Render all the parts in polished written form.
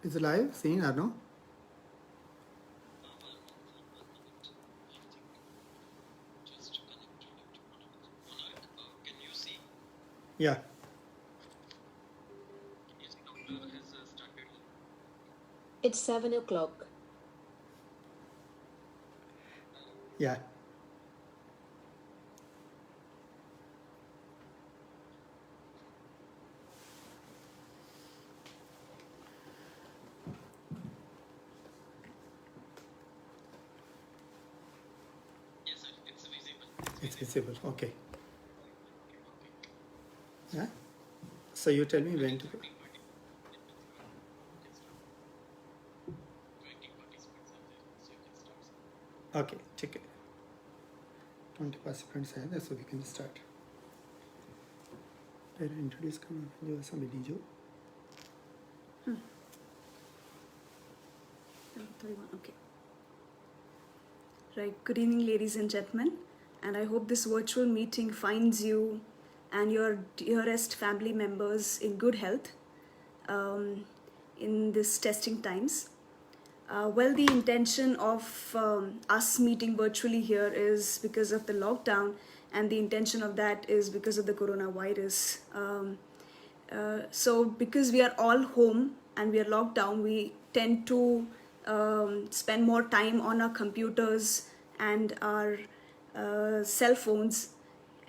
Is it live? Seen or no? Yeah. It's 7 o'clock. Yeah. It's visible. Okay. Yeah. So you tell me when to go. Okay, ठीक है. 20 participants हैं, so we can start. पहले introduce करना जो ऐसा मिली जो. Okay. Right. Good evening, ladies and gentlemen, and I hope this virtual meeting finds you and your dearest family members in good health in this testing times. Well, the intention of us meeting virtually here is because of the lockdown, and the intention of that is because of the coronavirus. So because we are all home and we are locked down, we tend to spend more time on our computers and our cell phones,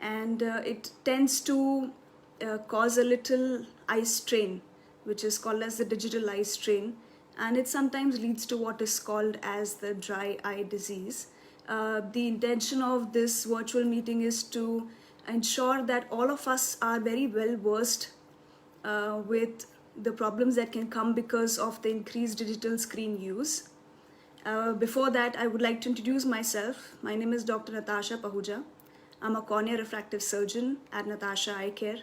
and it tends to cause a little eye strain, which is called as the digital eye strain, and it sometimes leads to what is called as the dry eye disease. The intention of this virtual meeting is to ensure that all of us are very well versed with the problems that can come because of the increased digital screen use. Before that, I would like to introduce myself. My name is Dr. Natasha Pahuja. I'm a cornea refractive surgeon at Natasha Eyecare.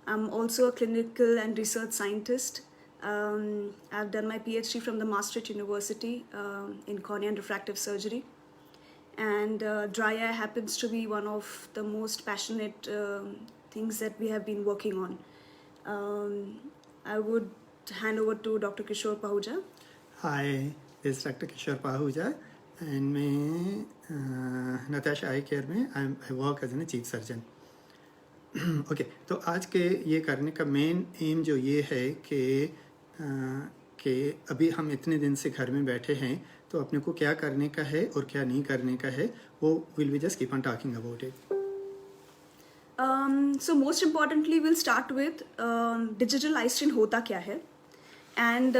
I'm also a clinical and research scientist. I've done my PhD from the Maastricht University in cornea and refractive surgery. And dry eye happens to be one of the most passionate things that we have been working on. I would hand over to Dr. Kishore Pahuja. Hi, this is Dr. Kishore Pahuja, and मैं Natasha Eyecare में I work as a chief surgeon. Okay, तो आज के ये करने का main M जो ये है कि अभी हम इतने दिन से घर में बैठे हैं, तो अपने को क्या करने का है और क्या नहीं करने का है, वो will we just keep on talking about it. So most importantly, we'll start with digital eye strain होता क्या है, and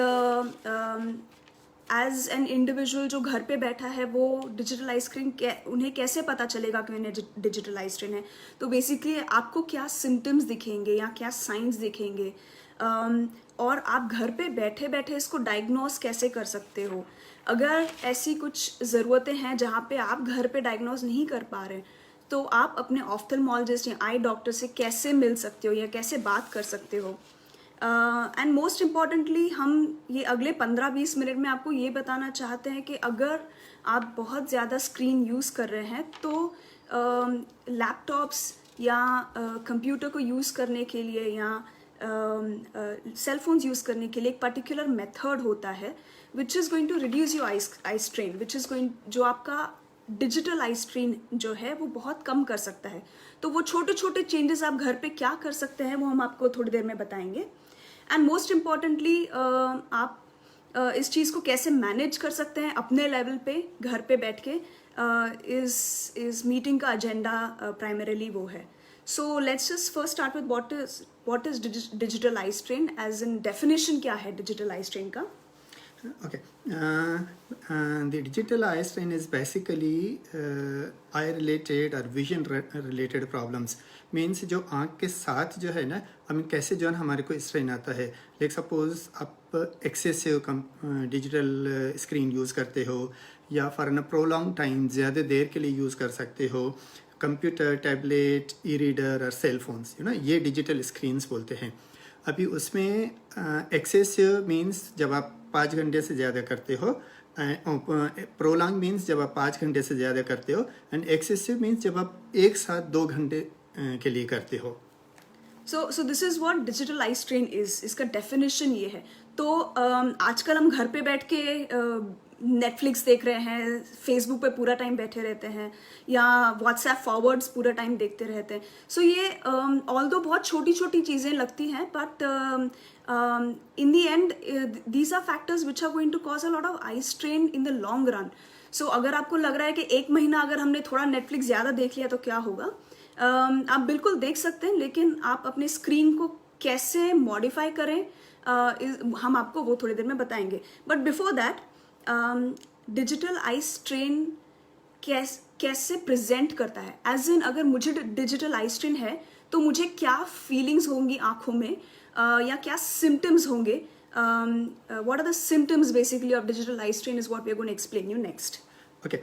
as an individual जो घर पे बैठा है वो डिजिटल आई स्क्रीन उन्हें कैसे पता चलेगा कि उन्हें डिजिटल आई स्क्रीन है. तो बेसिकली आपको क्या सिम्टम्स दिखेंगे या क्या साइंस दिखेंगे, और आप घर पे बैठे बैठे इसको डायग्नोस कैसे कर सकते हो. अगर ऐसी कुछ ज़रूरतें हैं जहाँ पे आप घर पे डायग्नोस नहीं कर पा रहे, तो आप अपने ऑफ्थल्मोलॉजिस्ट या आई डॉक्टर से कैसे मिल सकते हो या कैसे बात कर सकते हो. एंड मोस्ट इम्पॉर्टेंटली हम ये अगले 15-20 मिनट में आपको ये बताना चाहते हैं कि अगर आप बहुत ज़्यादा स्क्रीन यूज़ कर रहे हैं तो लैपटॉप्स या कंप्यूटर को यूज़ करने के लिए या सेल फोन्स यूज़ करने के लिए एक पर्टिकुलर मेथड होता है which is going to reduce your eye strain, which is going जो आपका डिजिटल आई स्ट्रेन जो है वो बहुत कम कर सकता है. तो वो छोटे छोटे चेंजेस आप घर पे क्या कर सकते हैं वो हम आपको थोड़ी देर में बताएंगे. एंड मोस्ट इम्पॉर्टेंटली आप इस चीज़ को कैसे मैनेज कर सकते हैं अपने लेवल पे घर पे बैठ के, इस मीटिंग का एजेंडा प्राइमरीली वो है. So let's just first start with what is digital eye strain, as in definition क्या है डिजिटल आई स्ट्रेन का. Okay, the digital eye strain is basically eye related or vision related problems. Means जो आँख के साथ जो है ना, हमें कैसे जो है हमारे को स्ट्रेन आता है. लाइक सपोज आप एक्सेसिव डिजिटल स्क्रीन यूज़ करते हो या फॉर एन प्रोलॉन्ग टाइम ज़्यादा देर के लिए यूज़ कर सकते हो. कंप्यूटर, टैबलेट, ई रीडर और सेल फोन्स, यू नो, ये डिजिटल स्क्रीन्स बोलते हैं. अभी उसमें एक्सेसिव मीन्स जब आप 5 घंटे से ज़्यादा करते हो, प्रोलॉन्ग मीन्स जब आप 5 घंटे से ज़्यादा करते हो, एंड एक्सेसिव मीन्स जब आप एक साथ 2 घंटे के लिए करते हो. So this is what digital eye strain is. इसका definition ये है. तो आजकल हम घर पे बैठ के नेटफ्लिक्स देख रहे हैं, फेसबुक पे पूरा टाइम बैठे रहते हैं, या व्हाट्सएप फॉरवर्ड्स पूरा टाइम देखते रहते हैं. सो ये ऑल्दो बहुत छोटी छोटी चीज़ें लगती हैं, but in the end these are factors which are going to cause a lot of eye strain in the long run. So अगर आपको लग रहा है कि एक महीना अगर हमने थोड़ा नेटफ्लिक्स ज़्यादा देख लिया तो क्या होगा, आप बिल्कुल देख सकते हैं, लेकिन आप अपने स्क्रीन को कैसे मॉडिफाई करें हम आपको वो थोड़ी देर में बताएंगे. But before that, digital eye strain कैसे प्रेजेंट करता है, एज इन अगर मुझे डिजिटल आई स्ट्रेन है तो मुझे क्या फीलिंग्स होंगी आंखों में, या क्या सिम्टम्स होंगे. What are the symptoms basically of digital eye strain is what we are going to explain you next. Okay,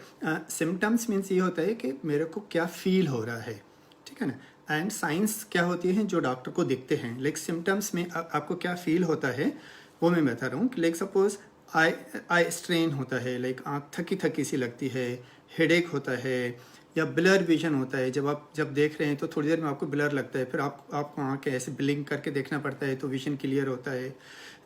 symptoms means ये होता है कि मेरे को क्या फील हो रहा है, ठीक है ना. एंड साइंस क्या होती है जो डॉक्टर को दिखते हैं. लाइक सिम्टम्स में आपको क्या फील होता है वो मैं बता रहा हूँ. लाइक सपोज आई स्ट्रेन होता है, लाइक आँख थकी थकी सी लगती है, हेडेक होता है, या ब्लर विजन होता है. जब देख रहे हैं तो थोड़ी देर में आपको ब्लर लगता है, फिर आपको आँख ऐसे ब्लिंक करके देखना पड़ता है तो विजन क्लियर होता है.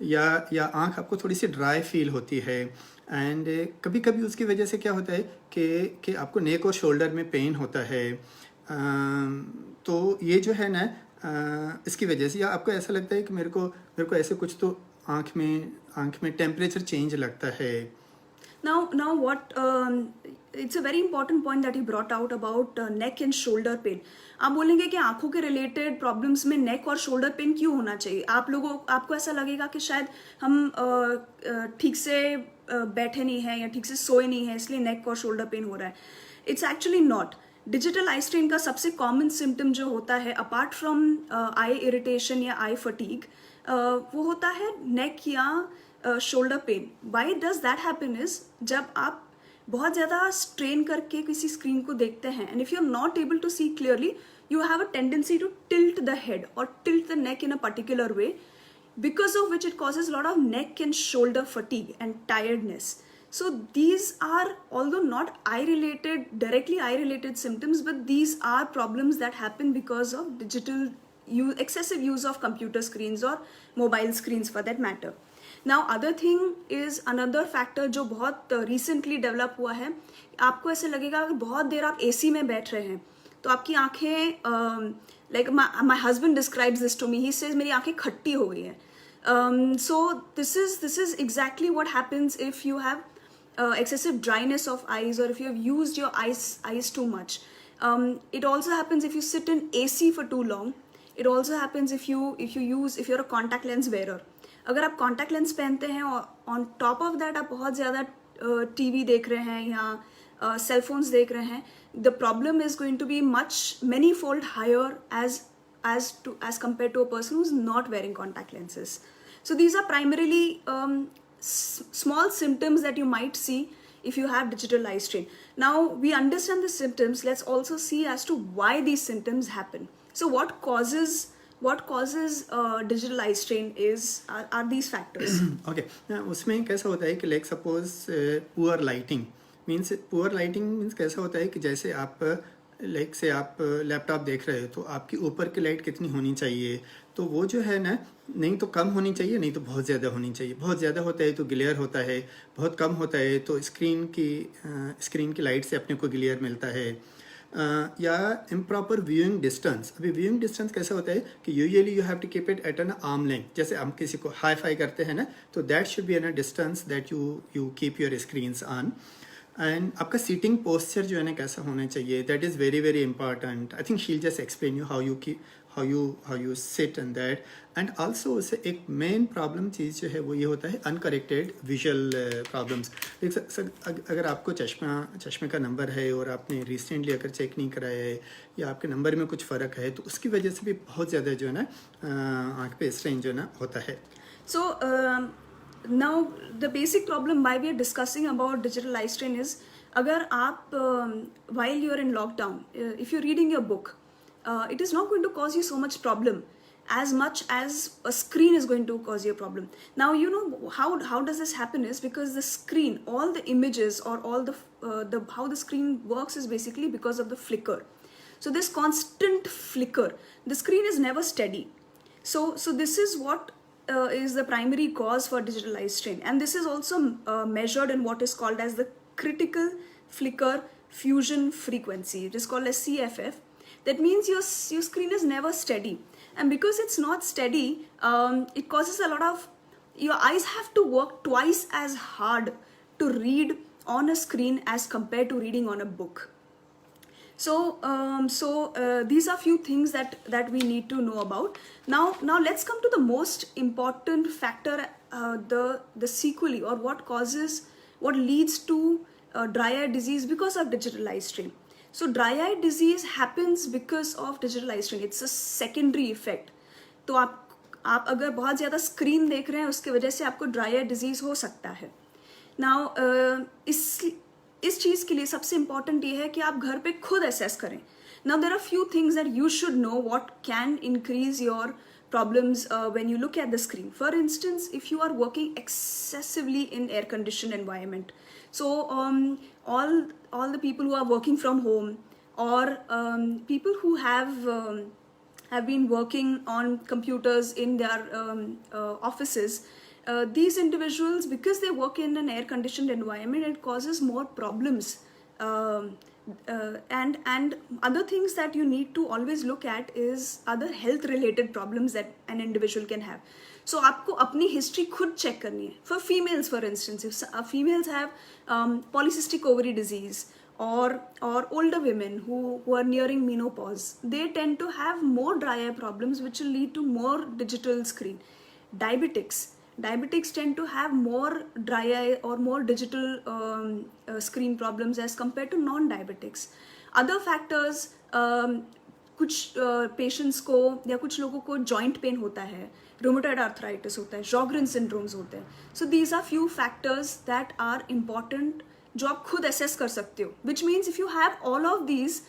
या आँख आपको थोड़ी सी ड्राई फील होती है. एंड कभी कभी उसकी वजह से क्या होता है कि आपको नेक और शोल्डर में पेन होता है. तो ये जो है ना, इसकी वजह से, या आपको ऐसा लगता है कि मेरे को ऐसे कुछ तो आँख में टेम्परेचर चेंज लगता है. Now what it's a very important point that you brought out about neck and shoulder pain. आप बोलेंगे कि आंखों के रिलेटेड प्रॉब्लम्स में नेक और शोल्डर पेन क्यों होना चाहिए. आपको ऐसा लगेगा कि शायद हम ठीक से बैठे नहीं हैं या ठीक से सोए नहीं हैं, इसलिए नेक और शोल्डर पेन हो रहा है. It's actually not. Digital eye strain का सबसे कॉमन सिम्टम जो होता है, अपार्ट फ्रॉम आई इरिटेशन या आई फटीग, वो होता है नेक या shoulder pain. Why does that happen is, जब आप बहुत ज़्यादा स्ट्रेन करके किसी स्क्रीन को देखते हैं, and if you are not able to see clearly, you have a tendency to tilt the head और tilt the neck in a particular way, because of which it causes a lot of neck and shoulder fatigue and tiredness. So these are, although not directly eye related symptoms, but these are problems that happen because of excessive use of computer screens or mobile screens for that matter. Now other thing is another factor जो बहुत recently develop हुआ है. आपको ऐसे लगेगा अगर बहुत देर आप AC में बैठ रहे हैं तो आपकी आंखें like my husband describes this to me. He says मेरी आंखें खट्टी हो गई हैं. So this is exactly what happens if you have excessive dryness of eyes, or if you have used your eyes too much. It also happens if you sit in AC for too long. It also happens if you're a contact lens wearer. अगर आप contact lens पहनते हैं और on top of that आप बहुत ज़्यादा TV देख रहे हैं या cell phones देख रहे हैं, the problem is going to be many-fold higher as compared to a person who's not wearing contact lenses. So these are primarily small symptoms that you might see if you have digital eye strain. Now we understand the symptoms. Let's also see as to why these symptoms happen. So what causes digital eye strain are these factors. Okay, उसमें कैसा होता है कि like suppose poor lighting means कैसा होता है कि जैसे आप लाइक से आप लैपटॉप देख रहे हो तो आपकी ऊपर की लाइट कितनी होनी चाहिए, तो वो जो है ना, नहीं तो कम होनी चाहिए, नहीं तो बहुत ज़्यादा होनी चाहिए. बहुत ज़्यादा होता है तो ग्लेयर होता है, बहुत कम होता है तो स्क्रीन की लाइट से अपने को ग्लेयर मिलता है. या इम्प्रॉपर व्यूइंग डिस्टेंस. अभी व्यूइंग डिस्टेंस कैसा होता है कि usually you have to keep it at an arm length. जैसे हम किसी को हाई फाई करते हैं ना, तो that should be in a distance that you keep your screens on. And आपका सीटिंग पोस्चर जो है ना कैसा होना चाहिए, that is very very important. I think she'll just explain you how you sit and that. And also उससे एक main problem चीज़ जो है वो ये होता है अनकरेक्टेड विजुअल प्रॉब्लम्स. अगर आपको चश्मे का नंबर है और आपने रिसेंटली अगर चेक नहीं कराया है या आपके नंबर में कुछ फ़र्क है, तो उसकी वजह से भी बहुत ज़्यादा जो है ना आँख पे स्ट्रेन जो है ना होता है. So now the basic problem why we are discussing about digital eye strain is, अगर आप while you are in lockdown, if you're reading your book, it is not going to cause you so much problem as much as a screen is going to cause you a problem. Now you know how does this happen is because the screen, all the images or all the how the screen works is basically because of the flicker. So this constant flicker, the screen is never steady. So this is what is the primary cause for digital eye strain, and this is also measured in what is called as the critical flicker fusion frequency. It is called as CFF. That means your screen is never steady, and because it's not steady, it causes a lot of, your eyes have to work twice as hard to read on a screen as compared to reading on a book. So these are few things that we need to know about. Now let's come to the most important factor, the sequelae, or what leads to dry eye disease because of digital eye strain. So dry eye disease happens because of digital eye strain. It's a secondary effect. तो आप अगर बहुत ज़्यादा screen देख रहे हैं उसके वजह से आपको ड्राई आई डिजीज़ हो सकता है. नाउ इस चीज़ के लिए सबसे इम्पॉर्टेंट ये है कि आप घर पे खुद असेस करें. Now there are few things that you should know what can increase your problems when you look at the screen. For instance, if you are working excessively in air conditioned environment, so all the people who are working from home, or people who have been working on computers in their offices, these individuals, because they work in an air conditioned environment, it causes more problems. And other things that you need to always look at is other health related problems that an individual can have. So आपको अपनी history खुद check करनी है. For females, for instance, if females have polycystic ovary disease, or older women who are nearing menopause, they tend to have more dry eye problems, which will lead to more digital screen. Diabetics tend to have more dry eye or more digital screen problems as compared to non-diabetics. Other factors, कुछ patients को या कुछ लोगों को joint pain होता है, rheumatoid arthritis होता है, Sjogren syndromes होते हैं. So these are few factors that are important जो आप खुद assess कर सकते हो. Which means if you have all of these,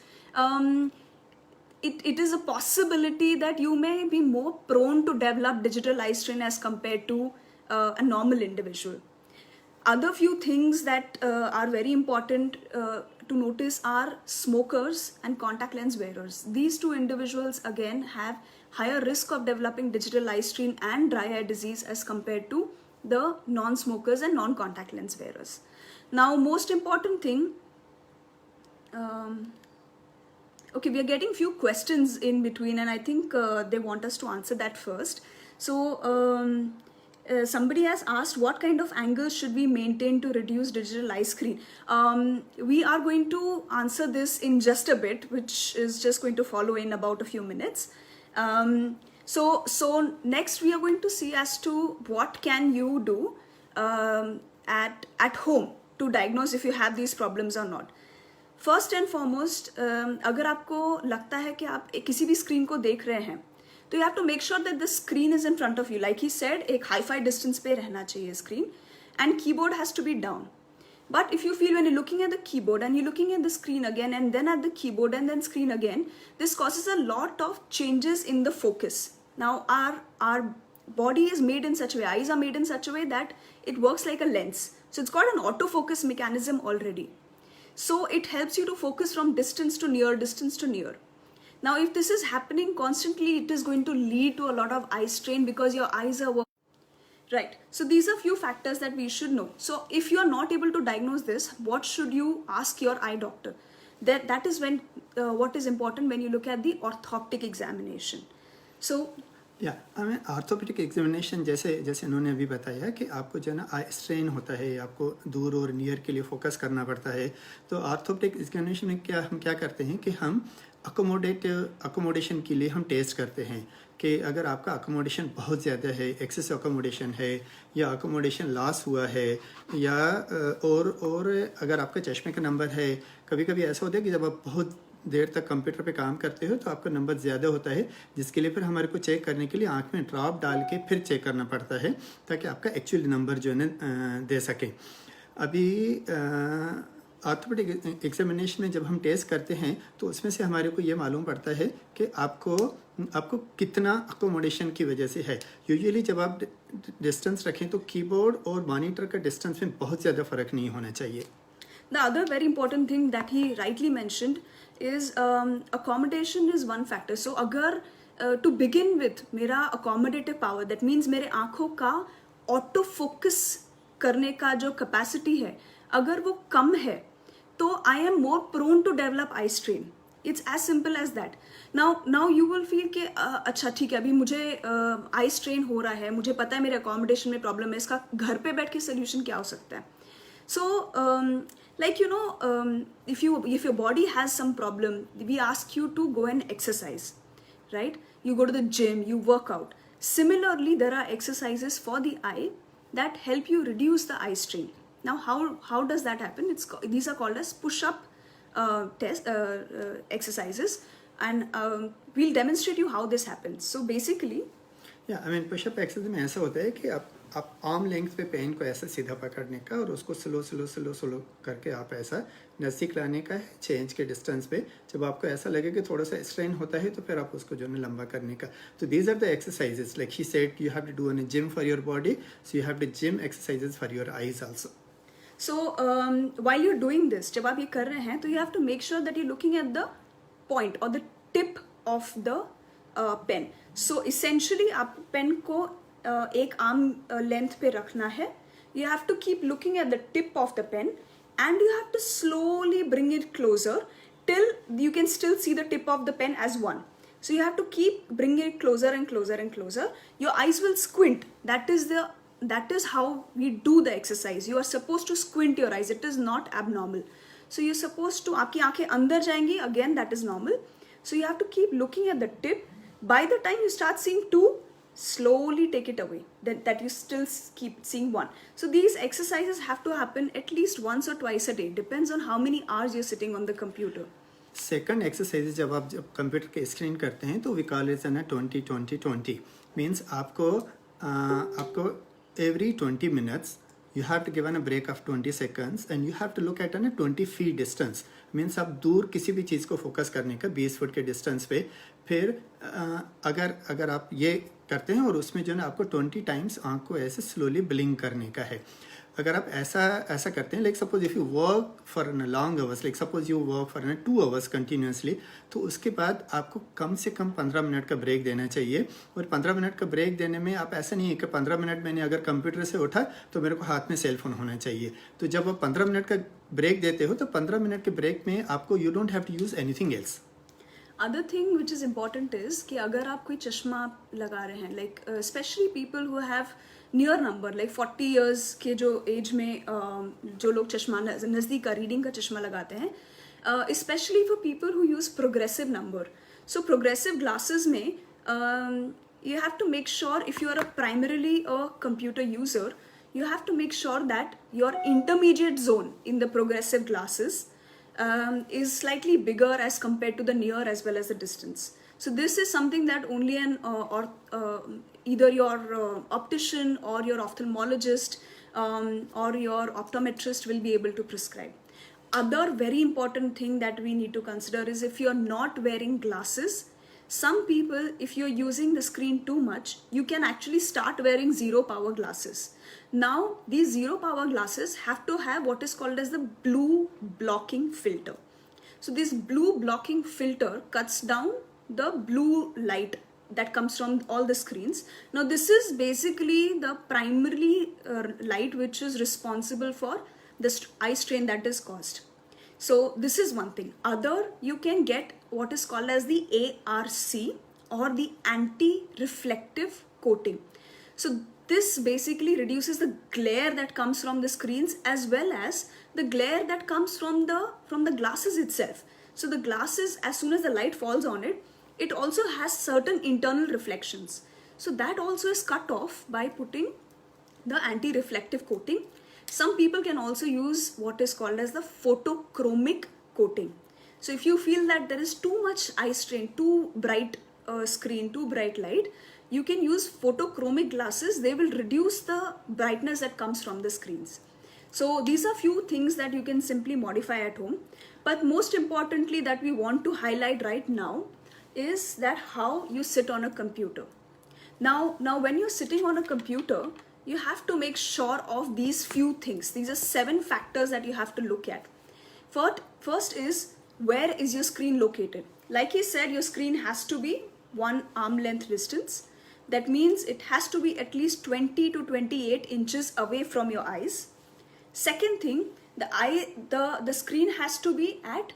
it is a possibility that you may be more prone to develop digital eye strain as compared to a normal individual. Other few things that are very important to notice are smokers and contact lens wearers. These two individuals again have higher risk of developing digital eye strain and dry eye disease as compared to the non-smokers and non-contact lens wearers. Now, most important thing, okay, we are getting few questions in between, and I think they want us to answer that first. So somebody has asked what kind of angles should we maintain to reduce digital eye screen. We are going to answer this in just a bit, which is just going to follow in about a few minutes. So next we are going to see as to what can you do at home to diagnose if you have these problems or not. First and foremost, अगर आपको लगता है कि आप किसी भी screen को देख रहे हैं, तो you have to make sure that the screen is in front of you. Like he said, एक हाई-फाई डिस्टेंस पे रहना चाहिए screen, and keyboard has to be down. But if you feel when you're looking at the keyboard and you're looking at the screen again and then at the keyboard and then screen again, this causes a lot of changes in the focus. Now our body is made in such a way, eyes are made in such a way that it works like a lens. So it's got an autofocus mechanism already. So it helps you to focus from distance to near, distance to near. Now if this is happening constantly, it is going to lead to a lot of eye strain because your eyes are working. Right. So these are few factors that we should know. So if you are not able to diagnose this, what should you ask your eye doctor? That is when what is important when you look at the orthoptic examination. So orthopaedic examination जैसे उन्होंने अभी बताया कि आपको जो है ना eye strain होता है, आपको दूर और नियर के लिए फोकस करना पड़ता है. तो ऑर्थोपेडिक एग्जामिनेशन में हम क्या करते हैं कि हम अकोमोडेशन के लिए हम टेस्ट करते हैं कि अगर आपका अकोमोडेशन बहुत ज़्यादा है, एक्सेस अकोमोडेशन है, या अकोमोडेशन लॉस हुआ है, या और अगर आपका चश्मे का नंबर है. कभी कभी ऐसा होता है कि जब आप बहुत देर तक कंप्यूटर पे काम करते हो तो आपका नंबर ज़्यादा होता है, जिसके लिए फिर हमारे को चेक करने के लिए आँख में ड्रॉप डाल के फिर चेक करना पड़ता है ताकि आपका एक्चुअली नंबर जो है ना दे सके. अभी ऑर्थोपेडिक एग्जामिनेशन में जब हम टेस्ट करते हैं तो उसमें से हमारे को ये मालूम पड़ता है कि आपको कितना अकोमोडेशन की वजह से है. यूजुअली जब आप डिस्टेंस रखें तो कीबोर्ड और मॉनिटर का डिस्टेंस में बहुत ज़्यादा फ़र्क नहीं होना चाहिए. The other very important thing that he rightly mentioned is accommodation is one factor. So अगर to begin with मेरा accommodative power, that means मेरे आँखों का auto focus करने का जो capacity है, अगर वो कम है, तो I am more prone to develop eye strain. It's as simple as that. Now you will feel कि अच्छा ठीक है, अभी मुझे eye strain हो रहा है, मुझे पता है मेरे accommodation में problem है, इसका घर पे बैठ के solution क्या हो सकता है? So like you know, if your body has some problem, we ask you to go and exercise, right? You go to the gym, you work out. Similarly, there are exercises for the eye that help you reduce the eye strain. Now how does that happen? These are called as push-up exercises, and we'll demonstrate you how this happens. So basically, या I mean pushup exercise में ऐसा होता है कि आप arm length पे pen को ऐसा सीधा पकड़ने का और उसको स्लो करके आप ऐसा नज़दीक लाने का है 6 इंच के डिस्टेंस पे. जब आपको ऐसा लगे कि थोड़ा सा स्ट्रेन होता है तो फिर आप उसको जो है लंबा करने का. तो these are the exercises like he said you have to do in a gym for your body, so you have to gym exercises for your eyes also. So while you're doing this, जब आप ये कर रहे हैं, तो you have to make sure that you're looking at the point or the tip of the pen. So essentially आप pen को एक आर्म लेंथ पे रखना है. You have to keep looking at the tip of the pen and you have to slowly bring it closer till you can still see the tip of the pen as one. So you have to keep bringing it closer and closer and closer. Your eyes will squint. That is how we do the exercise. You are supposed to squint your eyes. It is not abnormal. So you're supposed to, आपकी आंखें अंदर जाएंगी, again that is normal. So you have to keep looking at the tip. By the time you start seeing two, slowly take it away. That you still keep seeing one. So these exercises have to happen at least once or twice a day. Depends on how many hours you're sitting on the computer. Second exercise जब आप computer के screen करते हैं तो we call it ना 20-20-20 means आपको every 20 minutes you have to give a break of 20 seconds and you have to look at a 20 feet distance. Means आप दूर किसी भी चीज़ को फोकस करने का 20 फुट के डिस्टेंस पे. फिर अगर आप ये करते हैं और उसमें जो है ना आपको 20 टाइम्स आँख को ऐसे स्लोली ब्लिंक करने का है. अगर आप ऐसा करते हैं like suppose if you work for an long hours, like suppose you work for an 2 hours continuously, तो उसके बाद आपको कम से कम 15 मिनट का ब्रेक देना चाहिए. और 15 मिनट का ब्रेक देने में आप ऐसा नहीं है कि 15 मिनट मैंने अगर कंप्यूटर से उठा तो मेरे को हाथ में सेल फोन होना चाहिए. तो जब आप 15 मिनट का ब्रेक देते हो तो 15 मिनट के ब्रेक में आपको you don't have to use anything else. Other thing which is important is कि अगर आप कोई चश्मा लगा रहे हैं, like especially people who have near number like 40 years के जो एज में जो लोग चश्मा नज़दीक का रीडिंग का चश्मा लगाते हैं, especially for people who use progressive number. So progressive glasses में you have to make sure if you are primarily a computer user, you have to make sure that your intermediate zone in the progressive glasses is slightly bigger as compared to the near as well as the distance. So this is something that only either your optician or your ophthalmologist or your optometrist will be able to prescribe. Other very important thing that we need to consider is if you're not wearing glasses, some people, if you're using the screen too much, you can actually start wearing zero power glasses. Now these zero power glasses have to have what is called as the blue blocking filter. So this blue blocking filter cuts down the blue light that comes from all the screens. Now this is basically the primarily light which is responsible for the eye strain that is caused. So this is one thing. Other, you can get what is called as the ARC or the anti-reflective coating. So this basically reduces the glare that comes from the screens as well as the glare that comes from the glasses itself. So the glasses, as soon as the light falls on it, it also has certain internal reflections. So that also is cut off by putting the anti-reflective coating. Some people can also use what is called as the photochromic coating. So if you feel that there is too much eye strain, too bright screen, too bright light, you can use photochromic glasses. They will reduce the brightness that comes from the screens. So these are few things that you can simply modify at home. But most importantly that we want to highlight right now is that how you sit on a computer. Now when you're sitting on a computer, you have to make sure of these few things. These are 7 factors that you have to look at. First is, where is your screen located? Like he said, your screen has to be 1 arm length distance. That means it has to be at least 20 to 28 inches away from your eyes. Second thing, the screen has to be at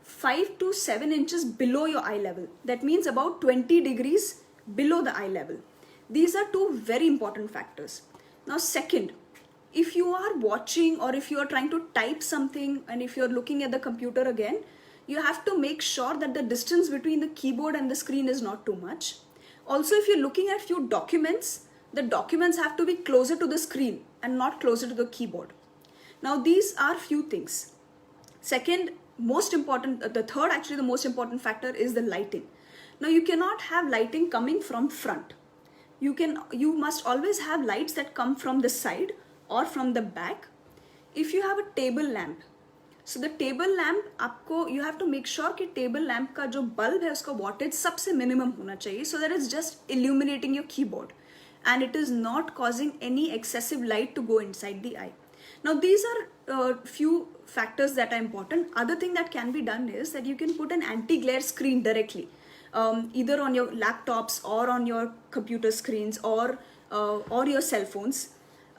5 to 7 inches below your eye level. That means about 20 degrees below the eye level. These are two very important factors. Now second, if you are watching or if you are trying to type something and if you're looking at the computer again, you have to make sure that the distance between the keyboard and the screen is not too much. Also, if you're looking at few documents, the documents have to be closer to the screen and not closer to the keyboard. Now these are few things. Second, most important, the most important factor is the lighting. Now you cannot have lighting coming from front. You must always have lights that come from the side or from the back. If you have a table lamp, so the table lamp you have to make sure कि table lamp का जो bulb है उसका wattage सबसे minimum होना चाहिए, so that it's just illuminating your keyboard and it is not causing any excessive light to go inside the eye. Now these are few factors that are important. Other thing that can be done is that you can put an anti-glare screen directly, either on your laptops or on your computer screens or your cell phones.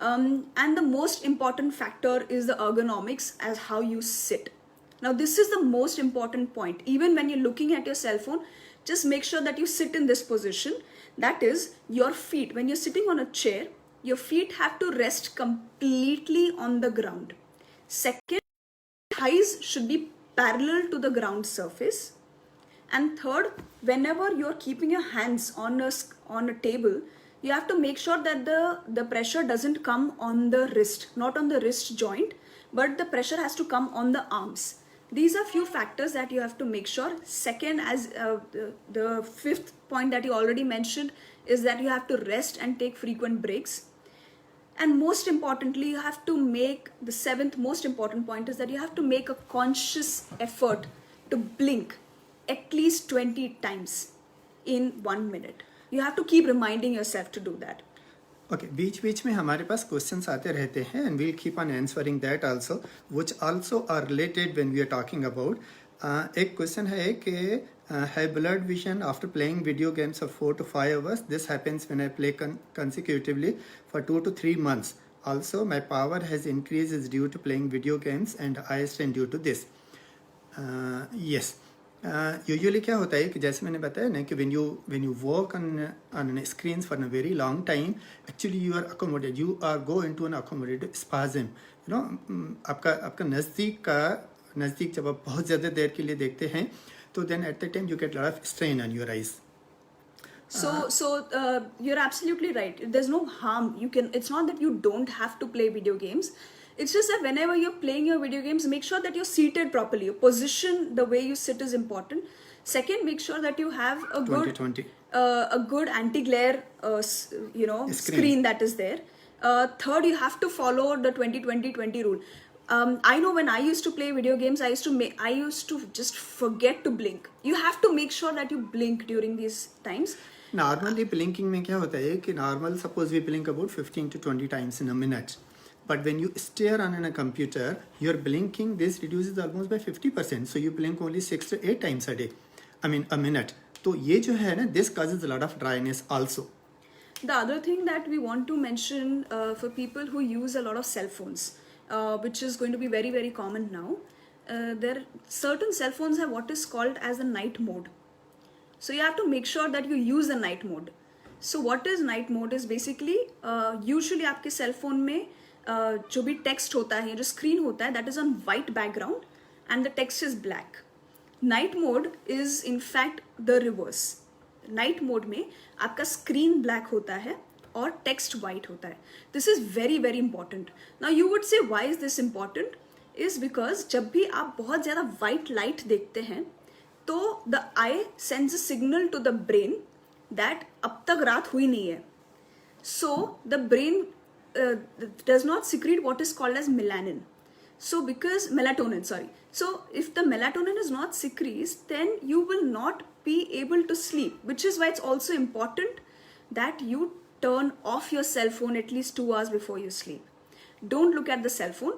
And the most important factor is the ergonomics, as how you sit. Now this is the most important point. Even when you're looking at your cell phone, just make sure that you sit in this position. That is, your feet, when you're sitting on a chair, your feet have to rest completely on the ground. Second, thighs should be parallel to the ground surface. And third, whenever you're keeping your hands on a table, you have to make sure that the pressure doesn't come on the wrist, not on the wrist joint, but the pressure has to come on the arms. These are few factors that you have to make sure. Second, as the fifth point that you already mentioned, is that you have to rest and take frequent breaks. And most importantly, you have to make, the seventh most important point is that you have to make a conscious effort to blink at least 20 times in 1 minute. You have to keep reminding yourself to do that. Okay, बीच में हमारे पास questions आते रहते हैं and we'll keep on answering that also, which also are related when we are talking about. एक question है कि have blurred vision after playing video games for 4 to 5 hours. This happens when I play consecutively for 2 to 3 months. Also, my power has increased is due to playing video games and eye strain due to this. Yes. Usually क्या होता है कि जैसे मैंने बताया ना कि when you work on screens for a very long time, actually you are accommodated, you are go into an accommodative spasm. You know, आपका नज़दीक जब आप बहुत ज़्यादा देर के लिए देखते हैं, तो then at the time you get a lot of strain on your eyes. So you're absolutely right. There's no harm. It's not that you don't have to play video games. It's just that whenever you're playing your video games, make sure that you're seated properly. Your position, the way you sit is important. Second, make sure that you have a good anti-glare screen that is there. Third, you have to follow the 20-20-20 rule. I know when I used to play video games, I used to just forget to blink. You have to make sure that you blink during these times. Normally blinking में क्या होता है कि normal suppose we blink about 15 to 20 times in a minute. But when you stare on a computer, your blinking, this reduces almost by 50%. So you blink only 6 to 8 times a day. A minute. So ये जो है ना, this causes a lot of dryness also. The other thing that we want to mention for people who use a lot of cell phones, which is going to be very, very common now, certain cell phones have what is called as the night mode. So you have to make sure that you use the night mode. So what is night mode is basically, usually आपके cell phone में जो भी text होता है, जो screen होता है, that is on white background and the text is black. Night mode is in fact the reverse. Night mode में आपका screen black होता है और text white होता है. This is very, very important. Now you would say, why is this important? Is because जब भी आप बहुत ज़्यादा white light देखते हैं, तो the eye sends a signal to the brain that अब तक रात हुई नहीं है. So the brain does not secrete what is called as melatonin. So if the melatonin is not secreted, then you will not be able to sleep, which is why it's also important that you turn off your cell phone at least 2 hours before you sleep. Don't look at the cell phone.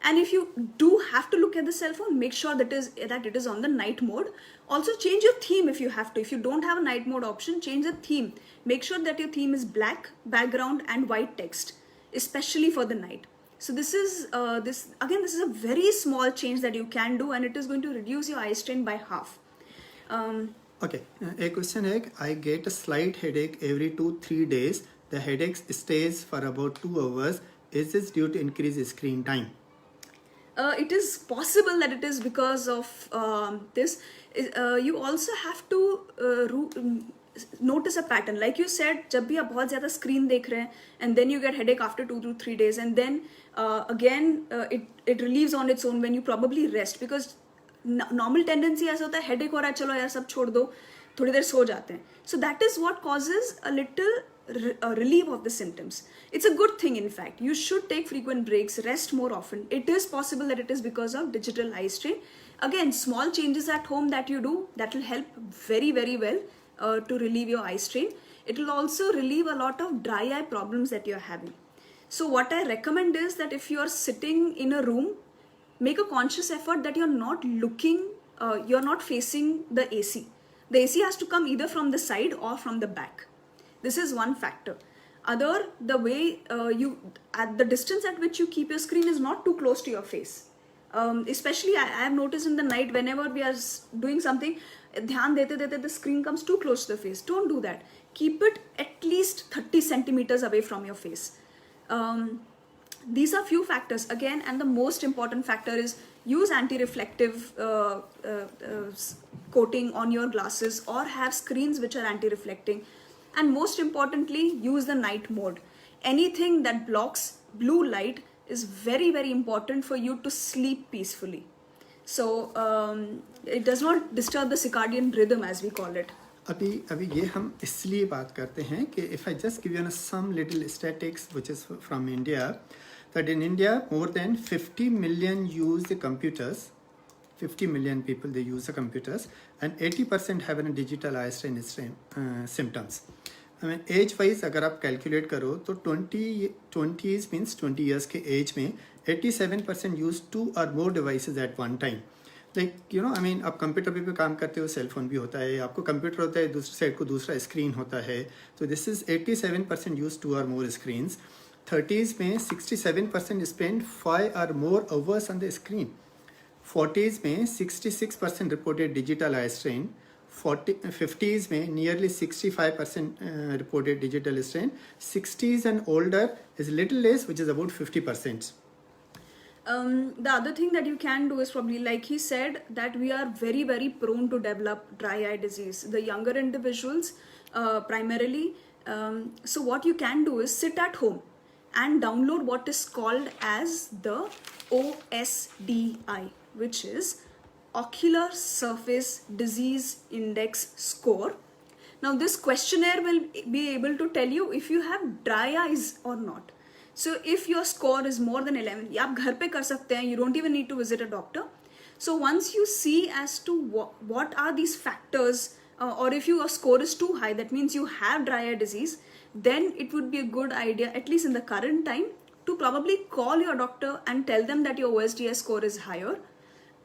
And if you do have to look at the cell phone, make sure that it is on the night mode. Also change your theme if you have to. If you don't have a night mode option, change the theme. Make sure that your theme is black background and white text, especially for the night. So this is this is a very small change that you can do, and it is going to reduce your eye strain by half. Okay, a question है, I get a slight headache every 2-3 days. The headache stays for about 2 hours. Is this due to increased screen time? It is possible that it is because of this. You also have to notice a pattern. Like you said, जब भी आप बहुत ज़्यादा screen देख रहे हैं, and then you get headache after 2 to 3 days, and then again it relieves on its own when you probably rest, because normal tendency ऐसा होता है, headache हो रहा है, चलो यार सब छोड़ दो, थोड़ी देर सो जाते हैं. So that is what causes a little relief of the symptoms. It's a good thing, in fact. You should take frequent breaks, rest more often. It is possible that it is because of digital eye strain. Again, small changes at home that you do, that will help very, very well to relieve your eye strain. It will also relieve a lot of dry eye problems that you're having. So what I recommend is that if you're sitting in a room, make a conscious effort that you're not facing the AC. The AC has to come either from the side or from the back. This is one factor. The way at the distance at which you keep your screen is not too close to your face. Especially I have noticed in the night, whenever we are doing something, ध्यान देते the screen comes too close to the face. Don't do that. Keep it at least 30 centimeters away from your face. These are few factors again, and the most important factor is use anti-reflective coating on your glasses, or have screens which are anti-reflecting. And most importantly, use the night mode. Anything that blocks blue light is very, very important for you to sleep peacefully. So it does not disturb the circadian rhythm, as we call it. अभी ये हम इसलिए बात करते हैं कि if I just give you some little statistics which is from India, that in India more than 50 million use the computers. 50 million people, they use the computers, and 80% have a digital eye strain symptoms. I mean, age wise अगर आप calculate करो तो 20s means 20 years के age में 87% use 2 or more devices at one time. Like you know, I mean, आप computer पे काम करते हो, सेल फोन भी होता है, आपको कंप्यूटर होता है, दूसरी साइड को दूसरा स्क्रीन होता है. So this is 87% use 2 or more screens. 30s में 67% spend 5 or more hours on the screen. 40s में 66% reported digital eye strain. 50s में nearly 65% reported digital strain. 60s and older is little less, which is about 50%. The other thing that you can do is probably, like he said, that we are very, very prone to develop dry eye disease. The younger individuals primarily. So what you can do is sit at home and download what is called as the OSDI, which is Ocular Surface Disease Index Score. Now this questionnaire will be able to tell you if you have dry eyes or not. So if your score is more than 11, आप घर पे कर सकते हैं, you don't even need to visit a doctor. So once you see as to what are these factors, or if your score is too high, that means you have dry eye disease, then it would be a good idea, at least in the current time, to probably call your doctor and tell them that your OSDI score is higher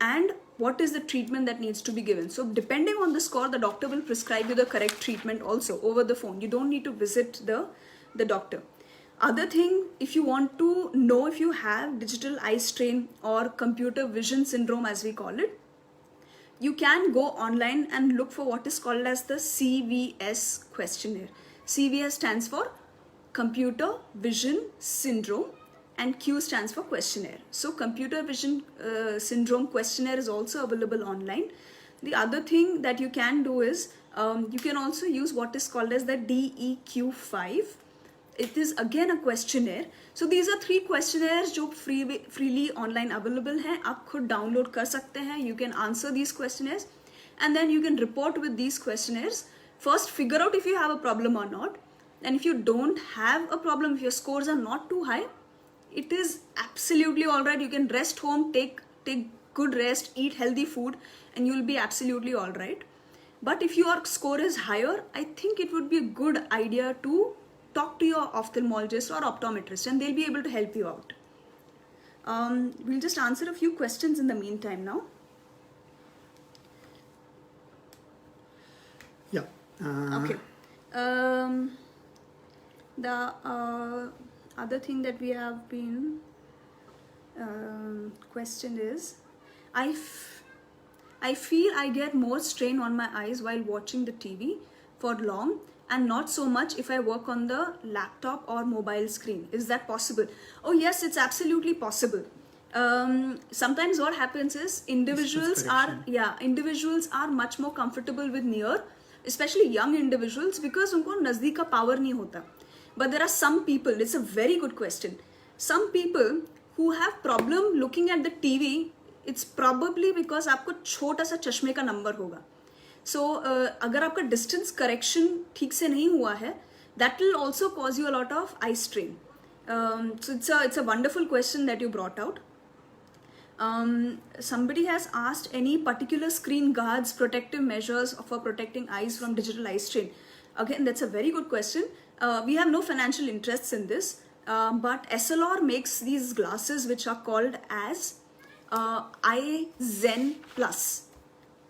and what is the treatment that needs to be given. So depending on the score, the doctor will prescribe you the correct treatment also over the phone. You don't need to visit the doctor. Other thing, if you want to know if you have digital eye strain or computer vision syndrome, as we call it, you can go online and look for what is called as the CVS questionnaire. CVS stands for Computer Vision Syndrome and Q stands for questionnaire. So Computer Vision Syndrome questionnaire is also available online. The other thing that you can do is you can also use what is called as the DEQ5. It is again a questionnaire. So these are 3 questionnaires जो freely online available हैं. आप खुद download कर सकते हैं. You can answer these questionnaires and then you can report with these questionnaires. First, figure out if you have a problem or not. And if you don't have a problem, if your scores are not too high, it is absolutely alright. You can rest home, take good rest, eat healthy food, and you'll be absolutely alright. But if your score is higher, I think it would be a good idea to talk to your ophthalmologist or optometrist and they'll be able to help you out. We'll just answer a few questions in the meantime now. Yeah. Okay. The other thing that we have been questioned is, I feel I get more strain on my eyes while watching the TV for long, and not so much if I work on the laptop or mobile screen. Is that possible? Oh yes, it's absolutely possible. Sometimes what happens is individuals are much more comfortable with near, especially young individuals, because उनको नज़दीक का power नहीं होता. But there are some people, it's a very good question, some people who have problem looking at the TV, it's probably because आपको छोटा सा चश्मे का नंबर होगा. So अगर आपका distance correction ठीक से नहीं हुआ है, that will also cause you a lot of eye strain. So it's a wonderful question that you brought out. Somebody has asked any particular screen guards, protective measures for protecting eyes from digital eye strain. Again, that's a very good question. We have no financial interests in this, but SLR makes these glasses which are called as Eye Zen Plus.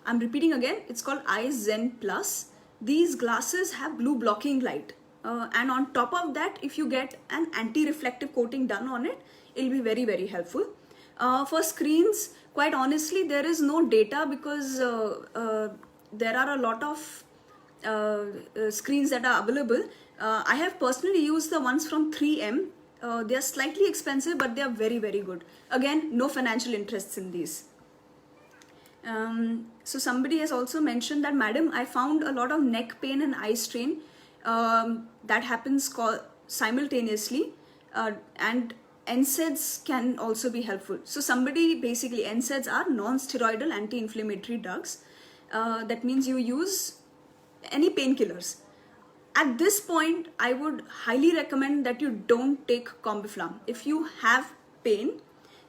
I'm repeating again, it's called Eye Zen Plus. These glasses have blue blocking light, and on top of that, if you get an anti-reflective coating done on it, it'll be very, very helpful. For screens, quite honestly, there is no data, because there are a lot of screens that are available. I have personally used the ones from 3M. They are slightly expensive, but they are very, very good. Again, no financial interests in these. So somebody has also mentioned that, madam, I found a lot of neck pain and eye strain that happens simultaneously, and NSAIDs can also be helpful. So basically NSAIDs are non-steroidal anti-inflammatory drugs. That means you use any painkillers. At this point, I would highly recommend that you don't take Combiflam. If you have pain,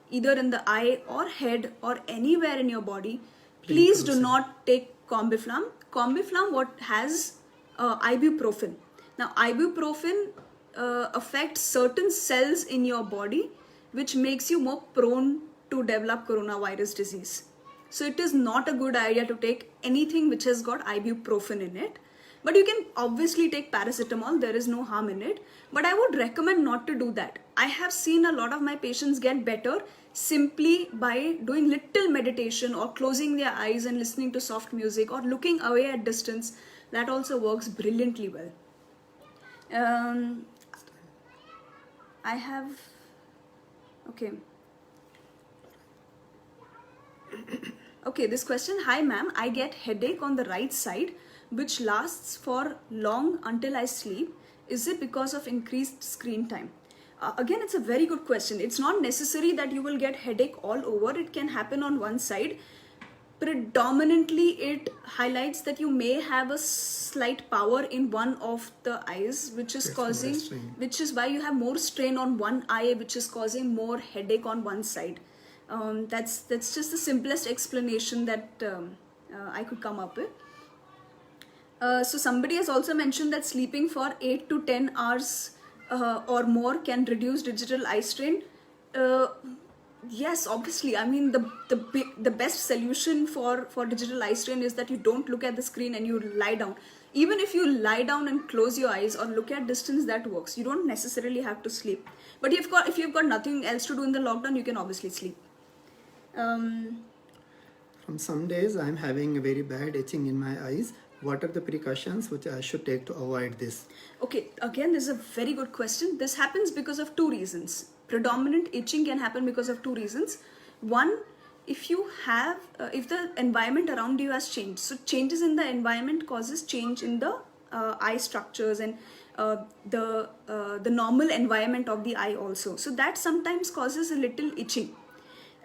either in the eye or head or anywhere in your body, please do not take Combiflam. Combiflam has ibuprofen. Now, ibuprofen affects certain cells in your body, which makes you more prone to develop coronavirus disease. So it is not a good idea to take anything which has got ibuprofen in it. But you can obviously take paracetamol, there is no harm in it. But I would recommend not to do that. I have seen a lot of my patients get better simply by doing little meditation or closing their eyes and listening to soft music or looking away at distance. That also works brilliantly well. I have, okay. Okay, this question, hi ma'am, I get headache on the right side, which lasts for long until I sleep. Is it because of increased screen time? Again, it's a very good question. It's not necessary that you will get headache all over. It can happen on one side. Predominantly, it highlights that you may have a slight power in one of the eyes, which is which is why you have more strain on one eye, which is causing more headache on one side. That's just the simplest explanation that I could come up with. So somebody has also mentioned that sleeping for 8 to 10 hours or more can reduce digital eye strain. Yes, obviously. I mean, the best solution for digital eye strain is that you don't look at the screen and you lie down. Even if you lie down and close your eyes or look at distance, that works. You don't necessarily have to sleep. But if you've got nothing else to do in the lockdown, you can obviously sleep. From some days, I'm having a very bad itching in my eyes. What are the precautions which I should take to avoid this? Okay, again, this is a very good question. This happens because of two reasons. Predominant itching can happen because of two reasons. One, if the environment around you has changed. So changes in the environment causes change in the eye structures and the normal environment of the eye also. So that sometimes causes a little itching.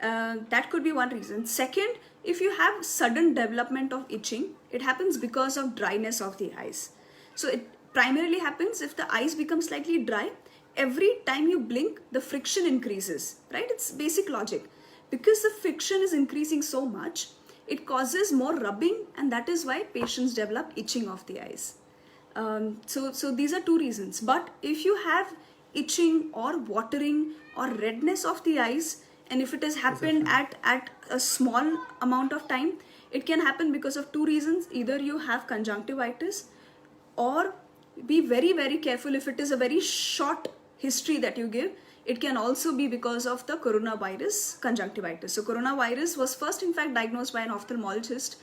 That could be one reason. Second, if you have sudden development of itching, it happens because of dryness of the eyes. So it primarily happens if the eyes become slightly dry. Every time you blink, the friction increases, right? It's basic logic. Because the friction is increasing so much, it causes more rubbing, and that is why patients develop itching of the eyes. So these are two reasons. But if you have itching or watering or redness of the eyes, And if it has happened at a small amount of time, it can happen because of two reasons. Either you have conjunctivitis, or be very, very careful if it is a very short history that you give. It can also be because of the coronavirus conjunctivitis. So coronavirus was first in fact diagnosed by an ophthalmologist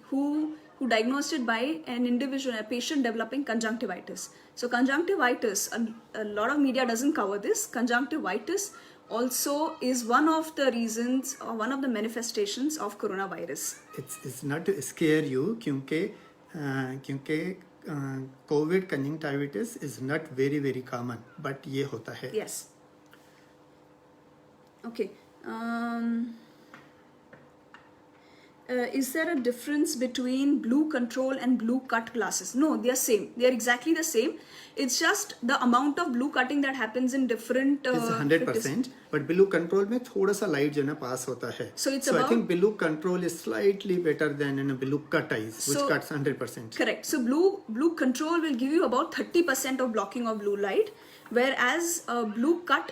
who diagnosed it by an individual, a patient developing conjunctivitis. So conjunctivitis, a lot of media doesn't cover this. Conjunctivitis also is one of the reasons or one of the manifestations of coronavirus. It's not to scare you क्योंकि COVID conjunctivitis is not very very common, but ये होता है. Yes. Okay. Is there a difference between blue control and blue cut glasses? No, they are same. They are exactly the same. It's just the amount of blue cutting that happens in different. It's 100%, but blue control में थोड़ा सा light जो ना pass होता है. So it's so about. I think blue control is slightly better than in a blue cut eyes, which cuts 100%. Correct. So blue control will give you about 30% of blocking of blue light, whereas blue cut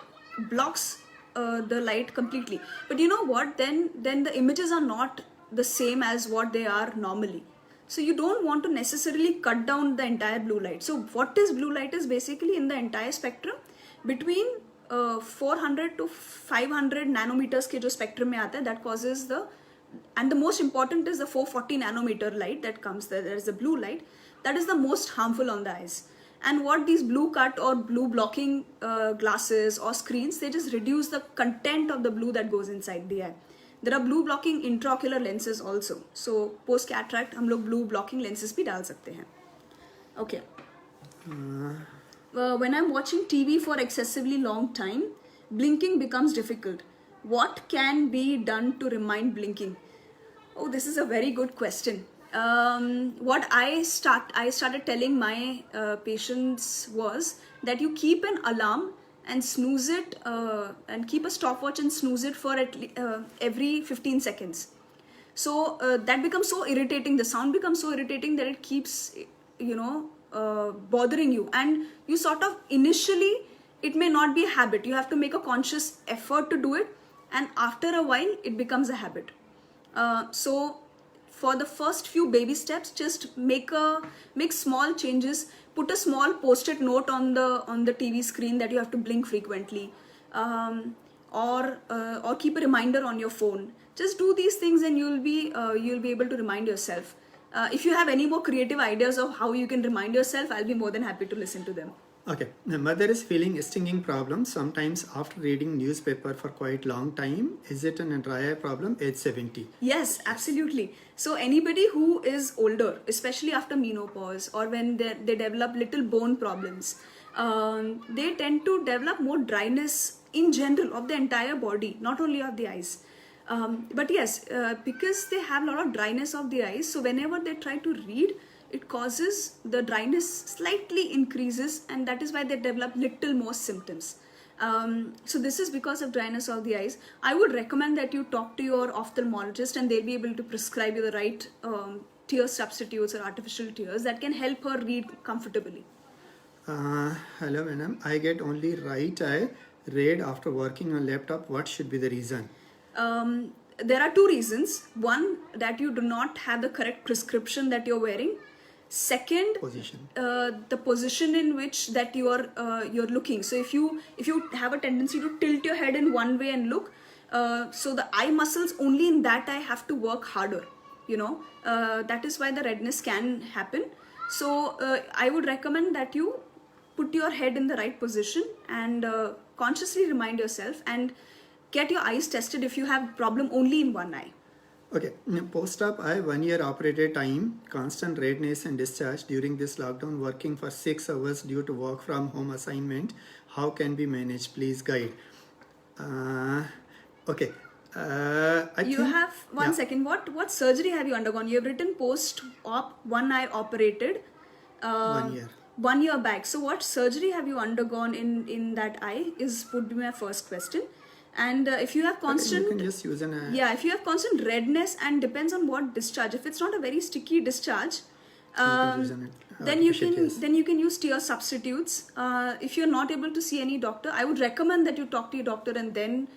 blocks the light completely. But you know what? Then the images are not the same as what they are normally. So you don't want to necessarily cut down the entire blue light. So what is blue light is basically in the entire spectrum between 400 to 500 nanometers के जो spectrum में आता है, that causes and the most important is the 440 nanometer light that comes there. There is the blue light that is the most harmful on the eyes. And what these blue cut or blue blocking glasses or screens, they just reduce the content of the blue that goes inside the eye. There are blue blocking intraocular lenses also. So post cataract हम लोग blue blocking lenses भी डाल सकते हैं. Okay. When I'm watching TV for excessively long time, blinking becomes difficult. What can be done to remind blinking? Oh, this is a very good question. What I started telling my patients was that you keep an alarm and snooze it and keep a stopwatch and snooze it for every 15 seconds. So that becomes so irritating. The sound becomes so irritating that it keeps, bothering you. And you sort of initially, it may not be a habit. You have to make a conscious effort to do it. And after a while, it becomes a habit. So for the first few baby steps, just make small changes. Put a small post-it note on the TV screen that you have to blink frequently, or keep a reminder on your phone. Just do these things, and you'll be able to remind yourself. If you have any more creative ideas of how you can remind yourself, I'll be more than happy to listen to them. Okay, the mother is feeling stinging problems sometimes after reading newspaper for quite long time. Is it an dry eye problem? Age 70. Yes, absolutely. So anybody who is older, especially after menopause or when they develop little bone problems, they tend to develop more dryness in general of the entire body, not only of the eyes. But yes, because they have a lot of dryness of the eyes, so whenever they try to read, it causes the dryness slightly increases, and that is why they develop little more symptoms. So this is because of dryness of the eyes. I would recommend that you talk to your ophthalmologist, and they'll be able to prescribe you the right tear substitutes or artificial tears that can help her read comfortably. Hello madam, I get only right eye red after working on laptop. What should be the reason? There are two reasons. One, that you do not have the correct prescription that you're wearing. Second, Position. The position in which that you're looking. So if you have a tendency to tilt your head in one way and look, so the eye muscles only in that eye have to work harder. That is why the redness can happen. So I would recommend that you put your head in the right position and consciously remind yourself and get your eyes tested if you have problem only in one eye. Okay, post-op eye 1 year operated time, constant redness and discharge during this lockdown, working for 6 hours due to work from home assignment. How can be managed? Please guide. Okay. One second. What surgery have you undergone? You have written post-op, one eye operated. 1 year. 1 year back. So what surgery have you undergone in that eye would be my first question. And if you have constant, you can just use if you have constant redness and depends on what discharge. If it's not a very sticky discharge, then you can use tear substitutes. If you're not able to see any doctor, I would recommend that you talk to your doctor and then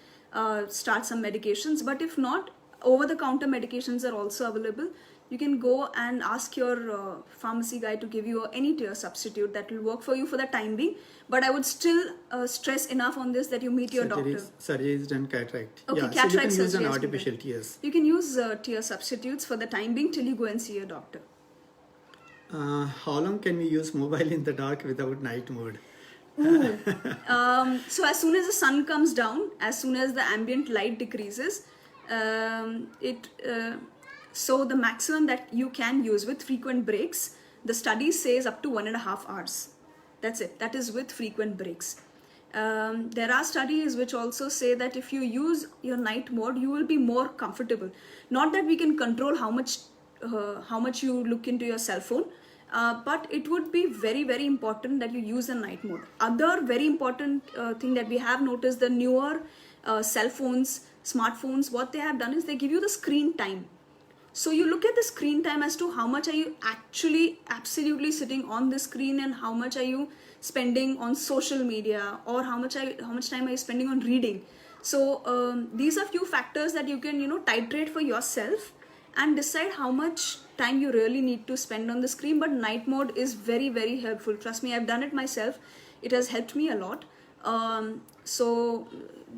start some medications. But if not, over-the-counter medications are also available. You can go and ask your pharmacy guy to give you any tear substitute that will work for you for the time being. But I would still stress enough on this that you meet your doctor. Surgery is done cataract. Okay, Yeah, cataract so you can use surgery an has been artificial done. tears. You can use tear substitutes for the time being till you go and see your doctor. How long can we use mobile in the dark without night mode? So as soon as the sun comes down, as soon as the ambient light decreases, so the maximum that you can use with frequent breaks, the study says up to 1.5 hours. That's it. That is with frequent breaks. There are studies which also say that if you use your night mode, you will be more comfortable. Not that we can control how much you look into your cell phone, but it would be very, very important that you use the night mode. Other very important thing that we have noticed, the newer cell phones, smartphones, what they have done is they give you the screen time. So you look at the screen time as to how much are you actually absolutely sitting on the screen, and how much are you spending on social media, or how much time are you spending on reading. So these are few factors that you can titrate for yourself and decide how much time you really need to spend on the screen. But night mode is very, very helpful. Trust me, I've done it myself. It has helped me a lot. So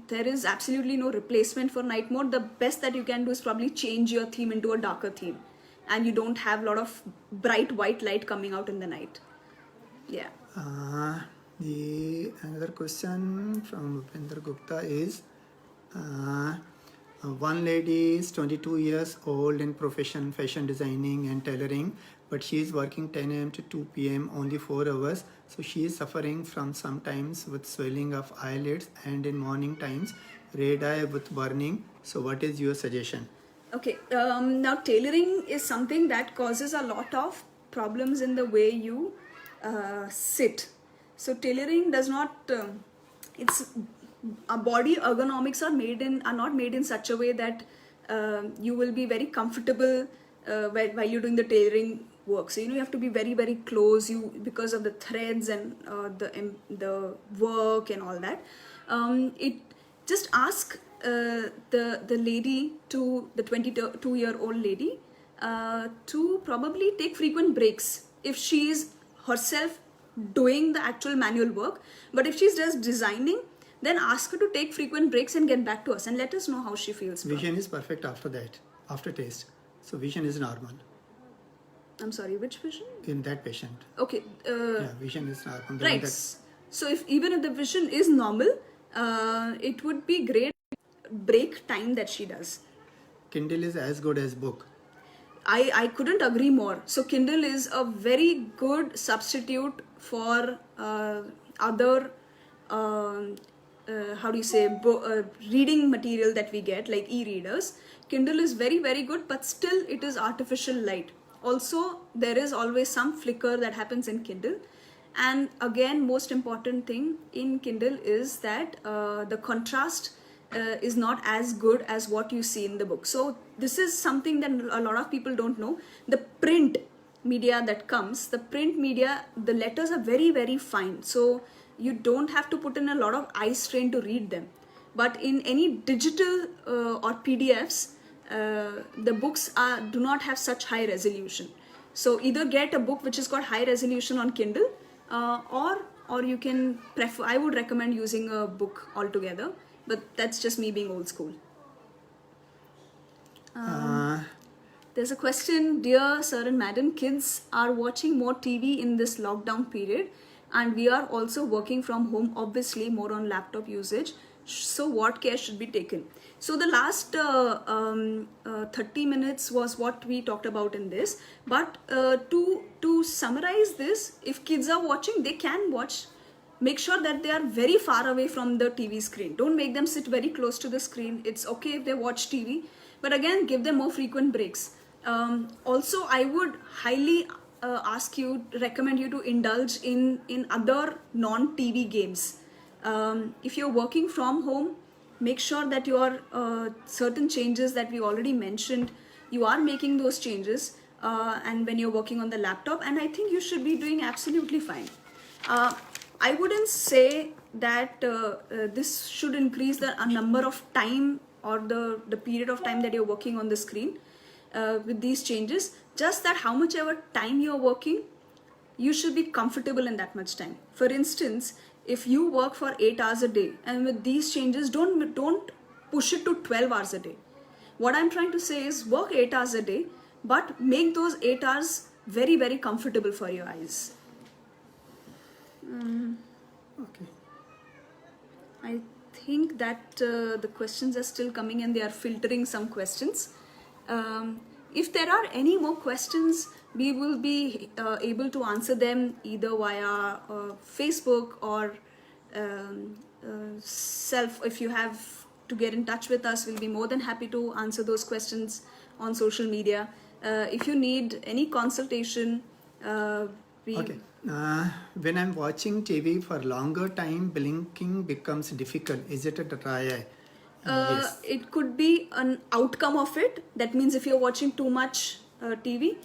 there is absolutely no replacement for night mode. The best that you can do is probably change your theme into a darker theme, and you don't have a lot of bright white light coming out in the night. Yeah. The another question from Upendra Gupta is, one lady is 22 years old in profession, fashion designing and tailoring, but she is working 10 a.m. to 2 p.m. only 4 hours. So she is suffering from sometimes with swelling of eyelids, and in morning times red eye with burning. So what is your suggestion? Okay, now tailoring is something that causes a lot of problems in the way you sit. So tailoring does not, our body ergonomics are not made in such a way that you will be very comfortable while you're doing the tailoring work. So you have to be very, very close, because of the threads and the work and all that. Just ask the lady, the 22-year-old lady, to probably take frequent breaks if she is herself doing the actual manual work. But if she's just designing, then ask her to take frequent breaks and get back to us and let us know how she feels. Vision is perfect after that, after taste. So vision is normal. I'm sorry, which vision? In that patient. Okay. Yeah, vision is normal. Right. So even if the vision is normal, it would be great break time that she does. Kindle is as good as book. I couldn't agree more. So Kindle is a very good substitute for other reading material that we get, like e-readers. Kindle is very, very good, but still it is artificial light. Also, there is always some flicker that happens in Kindle. And again, most important thing in Kindle is that the contrast is not as good as what you see in the book. So this is something that a lot of people don't know. The print media that comes, the letters are very, very fine. So you don't have to put in a lot of eye strain to read them. But in any digital or PDFs, the books do not have such high resolution. So either get a book which has got high resolution on Kindle, or you can prefer, I would recommend using a book altogether, but that's just me being old school. There's a question, dear sir and madam, kids are watching more TV in this lockdown period, and we are also working from home, obviously more on laptop usage. So what care should be taken? So the last 30 minutes was what we talked about in this. But to summarize this, if kids are watching, they can watch. Make sure that they are very far away from the TV screen. Don't make them sit very close to the screen. It's okay if they watch TV, but again, give them more frequent breaks. Also, I would highly recommend you to indulge in other non-TV games. If you're working from home, make sure that your certain changes that we already mentioned, you are making those changes, and when you're working on the laptop, and I think you should be doing absolutely fine. I wouldn't say that this should increase the number of time or the period of time that you're working on the screen with these changes. Just that how much ever time you're working, you should be comfortable in that much time. For instance, if you work for 8 hours a day, and with these changes, don't push it to 12 hours a day. What I'm trying to say is work 8 hours a day, but make those 8 hours very, very comfortable for your eyes. Okay. I think that the questions are still coming and they are filtering some questions. If there are any more questions, we will be able to answer them either via Facebook or if you have to get in touch with us, we'll be more than happy to answer those questions on social media. If you need any consultation, Okay. When I'm watching TV for longer time, blinking becomes difficult. Is it a dry eye? Yes. It could be an outcome of it. That means if you're watching too much TV,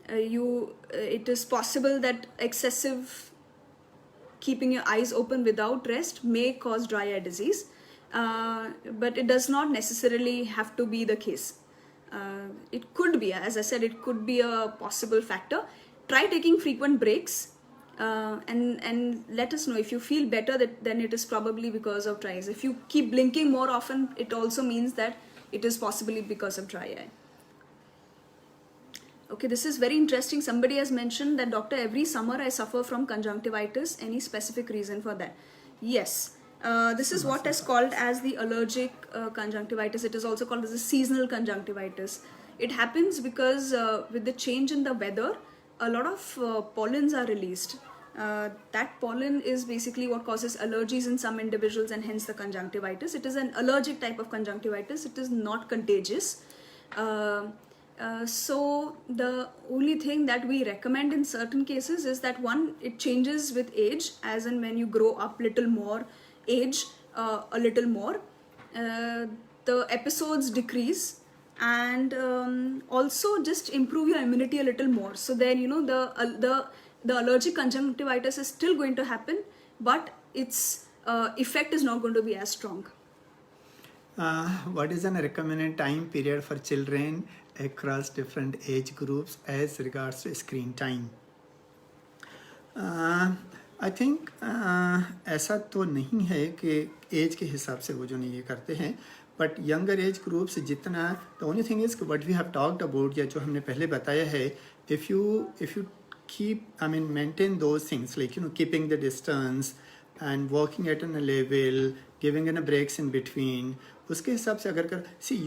it is possible that excessive keeping your eyes open without rest may cause dry eye disease, but it does not necessarily have to be the case. It could be, as I said, it could be a possible factor. Try taking frequent breaks and let us know if you feel better, then it is probably because of dry eyes. If you keep blinking more often, it also means that it is possibly because of dry eye. Okay, this is very interesting. Somebody has mentioned that, doctor, every summer I suffer from conjunctivitis. Any specific reason for that? Yes. This is what is called as the allergic conjunctivitis. It is also called as a seasonal conjunctivitis. It happens because with the change in the weather, a lot of pollens are released. That pollen is basically what causes allergies in some individuals and hence the conjunctivitis. It is an allergic type of conjunctivitis. It is not contagious. So the only thing that we recommend in certain cases is that one, it changes with age, as in when you grow up little more, age a little more, the episodes decrease, and also just improve your immunity a little more. So then, you know, the allergic conjunctivitis is still going to happen, but its effect is not going to be as strong. What is a recommended time period for children across different age groups as regards to screen time? I think ऐसा तो नहीं है कि as के हिसाब से वो जो नहीं ये करते हैं, बट यंगर एज ग्रुप्स जितना, the only thing is what we have talked about, या जो हमने पहले बताया है, if you keep, I mean, maintain those things like, you know, keeping the distance and working at a level, giving in a breaks in between, उसके हिसाब से अगर कर, see,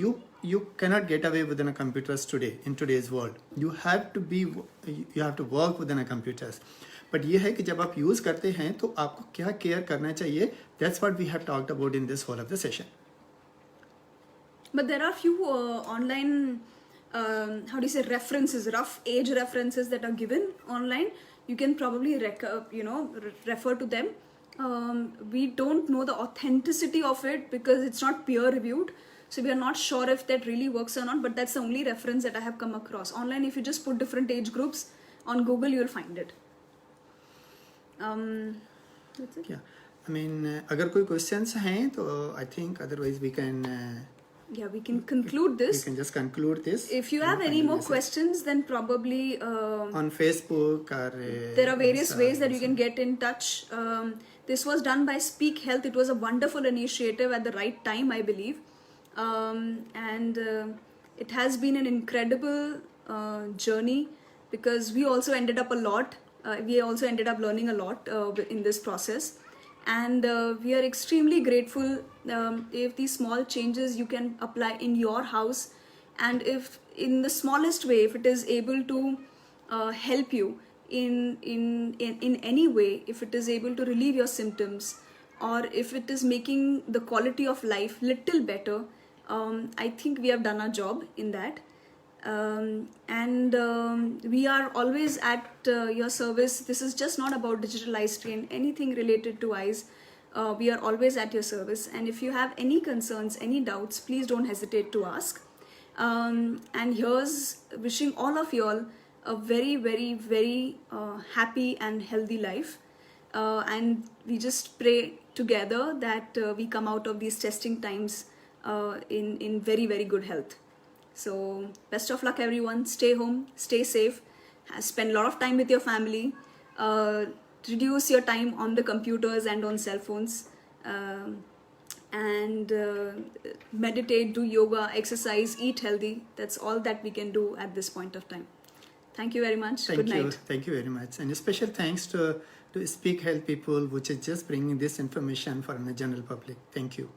you cannot get away within a computers today, in today's world. You have to work within a computers. But ये है कि जब आप यूज़ करते हैं तो आपको क्या केयर करना चाहिए. That's what we have talked about in this whole of the session. But there are few online how do you say, references, rough age references that are given online. You can probably refer to them. We don't know the authenticity of it because it's not peer reviewed, so we are not sure if that really works or not, but that's the only reference that I have come across online. If you just put different age groups on Google, you'll find it. That's it. Yeah, I mean, अगर कोई questions हैं तो I think otherwise we can we can conclude this. We can just conclude this. If you have any more questions, then probably on Facebook or there are various ways that you can get in touch. This was done by Speak Health. It was a wonderful initiative at the right time, I believe, and it has been an incredible journey because we also ended up learning a lot in this process. And we are extremely grateful if these small changes you can apply in your house, and if in the smallest way, if it is able to help you in any way, if it is able to relieve your symptoms, or if it is making the quality of life little better, I think we have done our job in that. And we are always at your service. This is just not about digital eye strain, anything related to eyes. We are always at your service, and if you have any concerns, any doubts, please don't hesitate to ask. And here's wishing all of you all a very, very, very happy and healthy life. and we just pray together that we come out of these testing times in very, very good health. So best of luck, everyone. Stay home, stay safe, spend a lot of time with your family, reduce your time on the computers and on cell phones, and meditate, do yoga, exercise, eat healthy. That's all that we can do at this point of time. Thank you very much. Good night. Thank you very much. And a special thanks to Speak Health people, which is just bringing this information for the general public. Thank you.